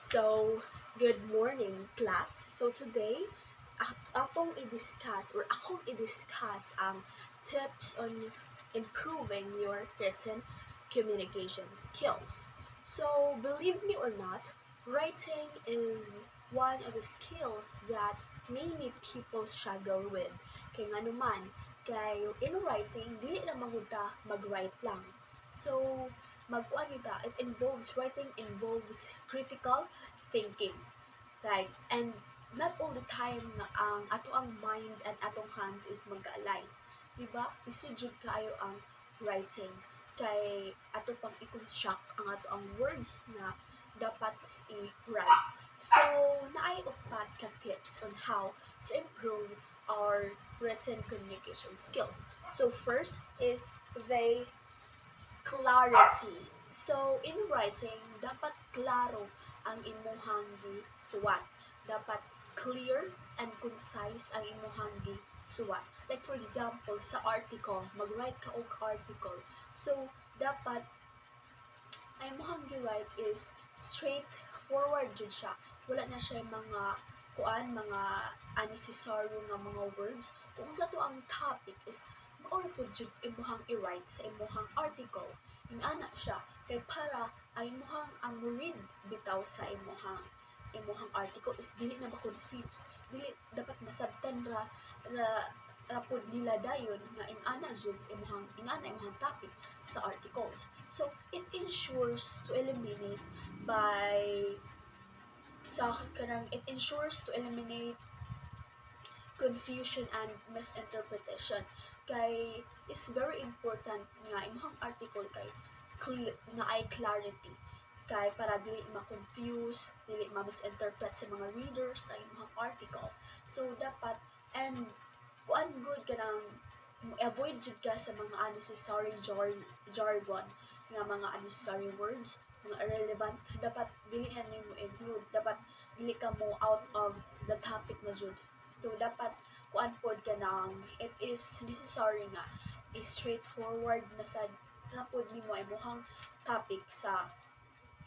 So, good morning class. So today, akong i-discuss ang tips on improving your written communication skills. So, believe me or not, writing is one of the skills that many people struggle with. Kay nga naman, kay in writing, dili na magunta mag-write lang. So, magkuan kita, writing involves critical thinking. Right? And not all the time nga ang ato ang mind and atong hands is magka-align. Diba? Isudjud kayo ang writing kay ato pang i-construct ang ato ang words na dapat i-write. So, naay upat ka tips on how to improve our written communication skills. So, first is the clarity. So, in writing, dapat klaro ang imuhang gisuwat. Dapat clear and concise ang imuhang gisuwat. Like for example, sa article, mag-write ka og article. So, dapat ang imuhang gi-write is straightforward jud siya. Wala na siya mga unnecessary nga mga words. Kung sa to ang topic is maor po jud imuhang i-write sa imuhang article. Ingana siya kay para ang read bitaw sa imuhang article is dili na ma-confuse. Dili dapat masabtan rapod nila dayon nga ingana imong topic sa articles. So it ensures to eliminate by it ensures to eliminate confusion and misinterpretation. Kay is very important nga imong article kay na ay clarity kay para dili ma-confuse, dili ma-misinterpret sa mga readers ang imong article. So dapat and kuan good ka nang avoid jud ka sa mga unnecessary jargon nga mga unnecessary words, mga irrelevant. Dapat dili na nimo include, dapat dili ka mo out of the topic na jud. So dapat kuan pod ka nang it is necessary nga is straightforward na sad rapod nimo imuhang topic sa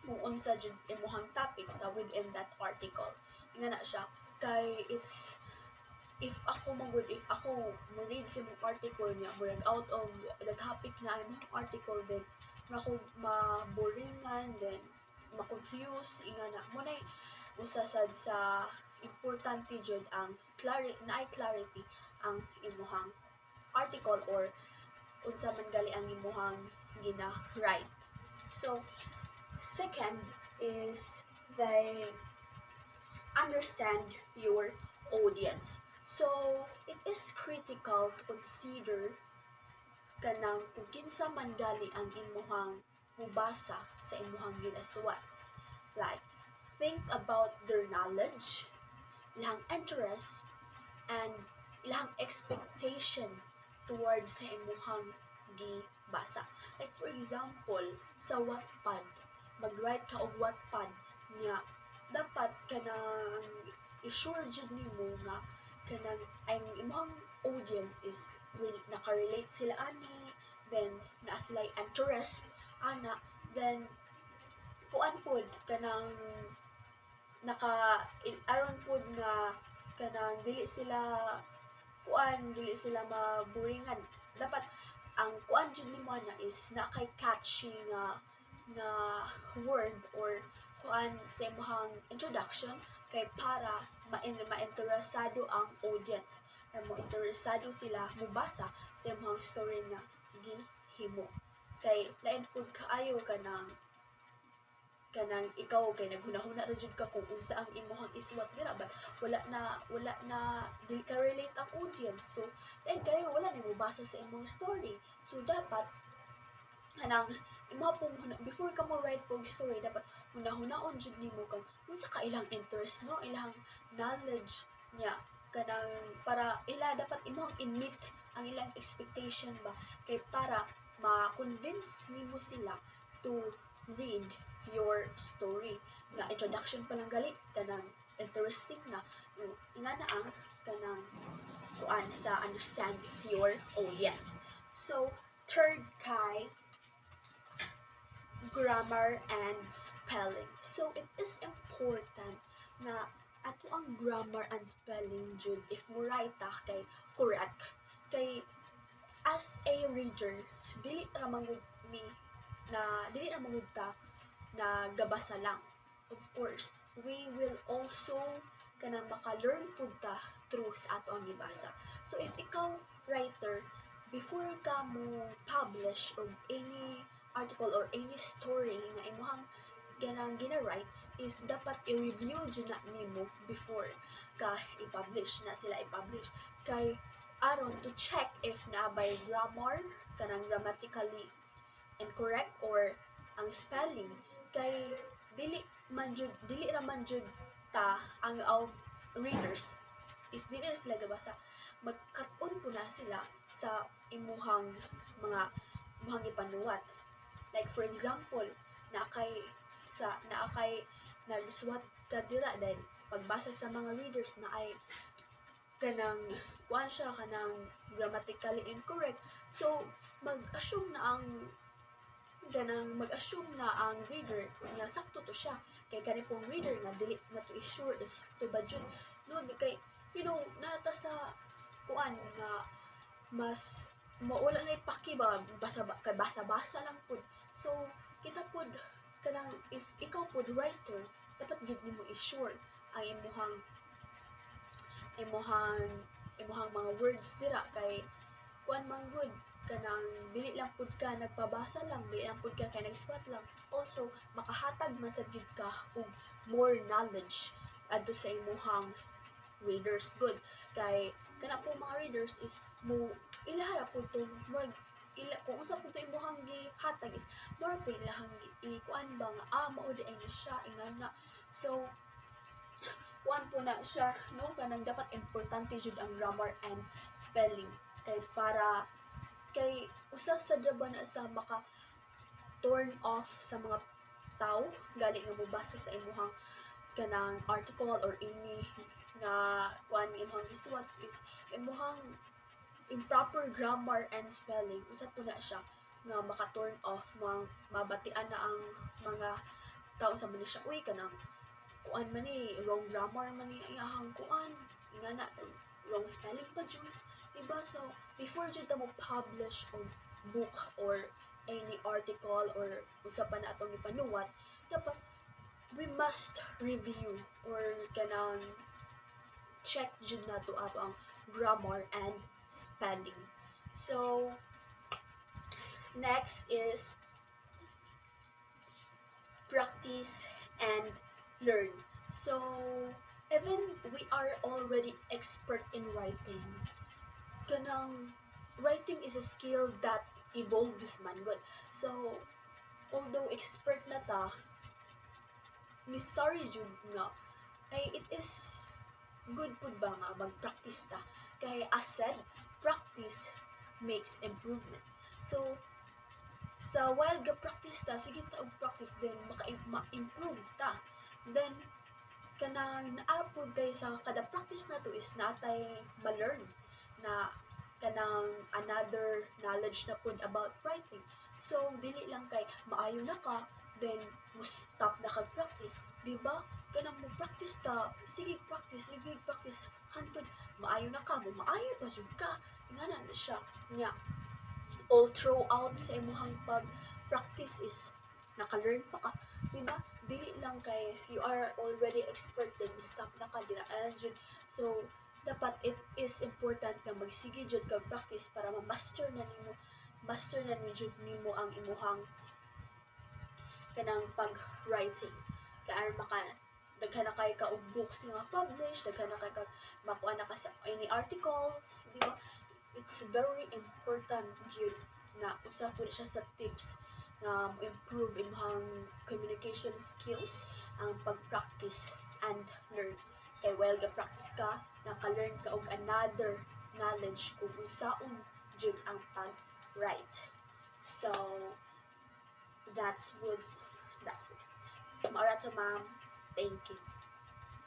kung unsa jud imuhang topic sa within that article. Ingana siya kay it's if ako mo-read sa mong article niya, murag out of the topic na imong article, then ako ma-boringan, then ma-confuse, ingana. Muna usasad sa importante jud ang clarity ang imuhang article or unsa man gali ang imuhang gina-write. So, second is they understand your audience. So, it is critical to consider kanang kung kinsa man gali ang imuhang mubasa sa imuhang ginasuwat. Like, think about their knowledge, ilang interest, and ilang expectation towards sa imuhang gibasa. Like for example, sa Wattpad, mag-write ka og Wattpad nga dapat kanang i-sure jud nimo nga kanang ang imong audience is really nakarelate sila ani, then naa sila interest ana, then kuan pod kanang aron pod nga kanang dili sila maburingan. Dapat ang kuan jud nimo na is na kay catchy nga word or kuan sa imong introduction kay para ma-interesado ang audience or mo-interesado sila mubasa sa imong story nga gihimo. Kay lain pud kaayo kanang ikaw kay naghunahuna ra jud ka kung unsa ang imong iswat dira, but wala na dili ka relate ang audience. So lain kayo wala na mubasa sa imong story. So dapat kanang before ka mo write pong story, dapat hunahunaon jud nimo kang unsa ka ilang interest, no, ilang knowledge niya kanang para dapat imong in-meet ang ilang expectation ba kay para ma-convince nimo sila to read your story. Nga introduction pa lang gali kanang interesting na ingana ang kanang kuan sa understand your audience. So third kay grammar and spelling. So it is important na ato ang grammar and spelling jud if mo write ta kay correct. Kay as a reader, dili ra mangud mi na dili ra mangud ta na gabasa lang. Of course, we will also kanang maka-learn pud ta through sa ato ang gibasa. So if ikaw writer, before ka mo publish og any article or any story nga imong gina-write is dapat i-review jud na nimo before ka i-publish na sila i-publish kay aron to check if naabay grammar kanang grammatically incorrect or ang spelling kay dili ra man jud ta ang readers is dili na sila gabasa magkat-on po na sila sa imuhang ipanuwat. Like for example, naakay nagsuwat ka dira dahil pagbasa sa mga readers na ay kanang kuan siya kanang grammatically incorrect. So mag-assume na ang reader nga sakto to siya kay kani pong reader nga dili na to sure if sakto ba jud no kay nata sa kuan nga mas maula na ipaki ba basa lang pud. So kita pud kanang if ikaw pud writer dapat gid nimo i-sure ang imuhang mga words dira kay kuan man good kanang dili lang pud ka nagpabasa lang, dili lang pud ka kay nagsuwat lang. Also makahatag man sad gid ka og more knowledge adto sa imuhang readers good kay kana po mga readers is mo ilahara po to kung unsa po to imuhang gihatag is more po ilahang kuan ba nga mao di ay siya ingana. So kuan po na siya no kanang dapat importante jud ang grammar and spelling kay usa sa draba na sa maka turn off sa mga tao gali nga mobasa sa imuhang kanang article or any nga kuan imong gisuwat is imong improper grammar and spelling usa po na siya nga maka-turn off mabatian na ang mga tao sa man siya uy kanang kuan man ni wrong grammar man ni iyahang kuan ingana wrong spelling pa jud diba. So before jud ta mo publish og book or any article or usa pa na atong ipanuwat dapat we must review or kanang check jud nato ato ang grammar and spelling. So next is practice and learn. So even we are already expert in writing, kanang writing is a skill that evolves man good. So although expert na ta, necessary jud nga ay it is good pud ba nga mag-practice ta kay as said practice makes improvement. So sa while ga-practice ta sige ta og practice then ma-improve ta then kanang naapod kay sa kada practice na to is natay ma-learn na kanang another knowledge na pud about writing. So dili lang kay maayo na ka then mo stop na kag practice diba kanang mo practice ta sige practice hantod maayo na ka mo maayo pa jud ka ingana na siya nya all throughout sa imong pag practice is naka-learn pa ka diba dili lang kay you are already expert then you stop na ka dira jud. So dapat it is important na magsige jud kag practice para ma-master na ni jud nimo ang imuhang kanang pag-writing kay daghan na kay ka og books nga publish daghan na kay makuha na ka sa any articles di ba. It's very important jud na usa po siya sa tips na improve imong communication skills ang pag-practice and learn kay while ga-practice ka naka-learn ka og another knowledge kung unsaon jud ang pag-write. So that's good. Maura to ma'am. Thank you.